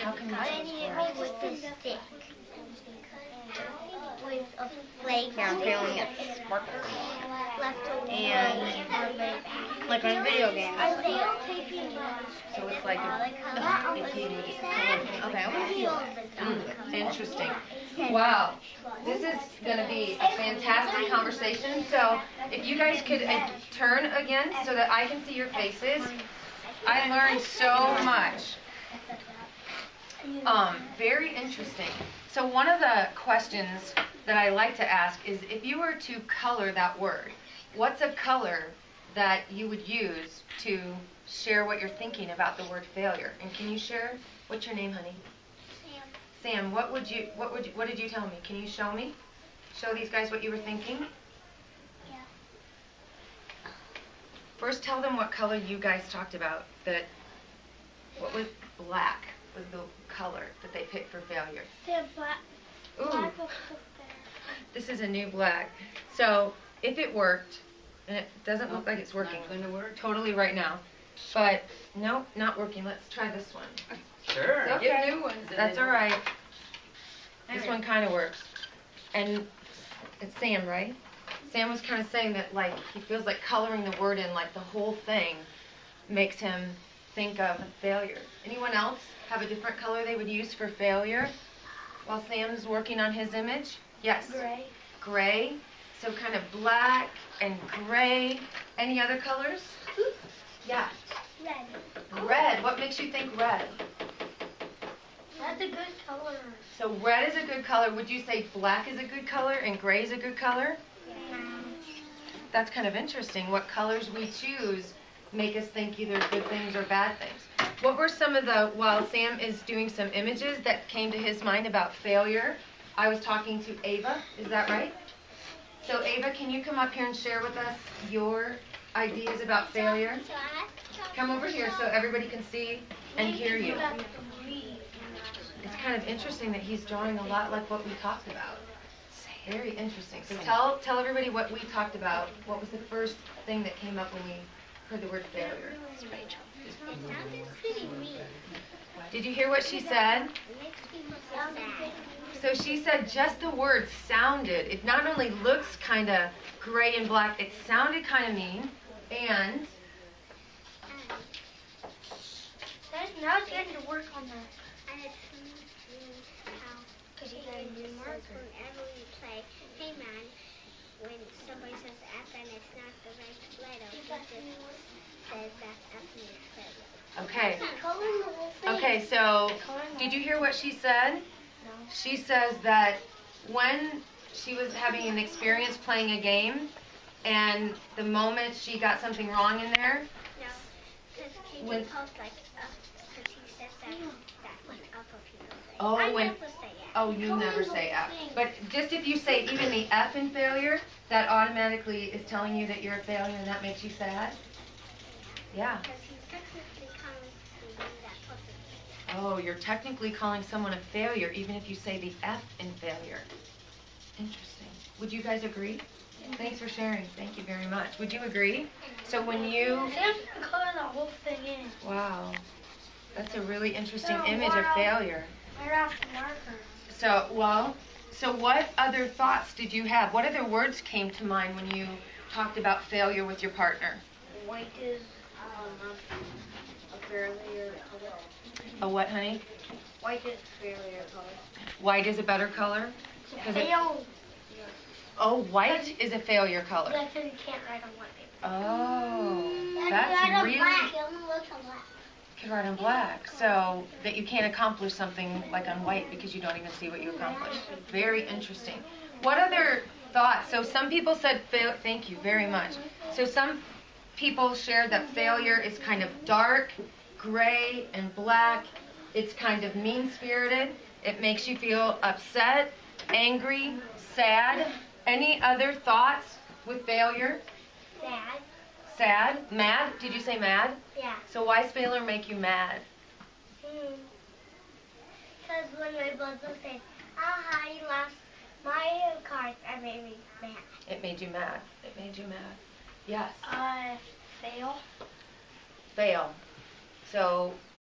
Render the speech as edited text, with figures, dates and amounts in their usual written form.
How can you And you hold with the stick. With a flake. Yeah, I'm feeling it sparkle. Left over. And like on video games. So it's like okay, I want to feel it. Interesting. Wow. This is going to be a fantastic conversation. So if you guys could turn again so that I can see your faces. I learned so much. Very interesting. So one of the questions that I like to ask is if you were to color that word, what's a color that you would use to share what you're thinking about the word failure? And can you share? What's your name, honey? Sam. What did you tell me? Can you show me? Show these guys what you were thinking? Yeah. First tell them what color you guys talked about. What was black was the color that they picked for failure. Yeah, black. Ooh. Black was This is a new black. So if it worked, and it doesn't look like it's working totally right now, but nope, not working. Let's try this one. Sure. Okay. Get new ones. That's all right. This one kind of works. And it's Sam, right? Sam was kind of saying that like he feels like coloring the word in, like the whole thing makes him think of failure. Anyone else have a different color they would use for failure while Sam's working on his image? Yes? Gray. Gray. So kind of black and gray. Any other colors? Yeah. Red. Red. What makes you think red? That's a good color. So red is a good color. Would you say black is a good color and gray is a good color? Yeah. That's kind of interesting. What colors we choose make us think either good things or bad things. What were some of the, while Sam is doing some images that came to his mind about failure, I was talking to Ava, is that right? So Ava, can you come up here and share with us your ideas about failure? Come over here so everybody can see and hear you. It's kind of interesting that he's drawing a lot like what we talked about. Very interesting. So tell everybody what we talked about. What was the first thing that came up when we heard the word failure? Did you hear what she said? So she said just the word sounded. It not only looks kind of gray and black, it sounded kind of mean. And Now it's getting to work on that. And it's how because you got a new marker. Whenever we play, hey man, when somebody says F and it's not the right letter, it just says that's F and it's failure. okay. Okay, so did you hear what she said? No. She says that when she was having an experience playing a game, and the moment she got something wrong in there, No, because When- KJ posts like because he says that like up a few things. Oh, I when- never say it. oh, you never say F. But just if you say even the F in failure, that automatically is telling you that you're a failure and that makes you sad? Yeah. Because he's technically calling someone that puppet. Oh, you're technically calling someone a failure even if you say the F in failure. Interesting. Would you guys agree? Thanks for sharing. Thank you very much. Would you agree? So when you... Sam's gonna color the whole thing in. Wow. That's a really interesting image of failure. Right after markers. So what other thoughts did you have? What other words came to mind when you talked about failure with your partner? White is a failure color. A what, honey? White is failure color. White is a better color? Fail. Oh, white is a failure color. That's because you can't write on white paper. Oh, that's really... Black. It only looks on black. You can write on black, so that you can't accomplish something like on white because you don't even see what you accomplished. Very interesting. What other thoughts? So some people said, thank you very much. So some people shared that failure is kind of dark, gray, and black. It's kind of mean-spirited. It makes you feel upset, angry, sad. Any other thoughts with failure? Sad. Sad? Mad? Did you say mad? Yeah. So why does failure make you mad? Because when my brother said, aha, you lost my card, it made me mad. It made you mad. It made you mad. Yes. Fail. Fail. So